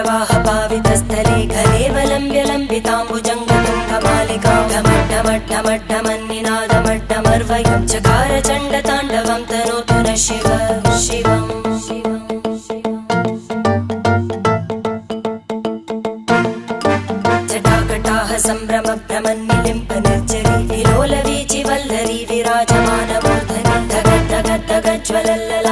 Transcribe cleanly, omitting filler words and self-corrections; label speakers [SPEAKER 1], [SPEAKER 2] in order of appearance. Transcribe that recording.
[SPEAKER 1] जटाटवीगलज्जलप्रवाहपावितस्थले घलेवलम्ब्यलम्बिताम्बुजङ्गतुङ्गमालिकां ढमड्ढमड्ढमड्ढमन्निनादमड्ढमर्वयं चकार चण्डताण्डवं तनोतु नः शिव शिवम् जटाकटाह सम्भ्रमभ्रमन्निलिम्पनिर्झरी विलोलवीचिवल्लरी विराजमानमूर्धनि धगद्धगद्धगज्ज्वलल्ल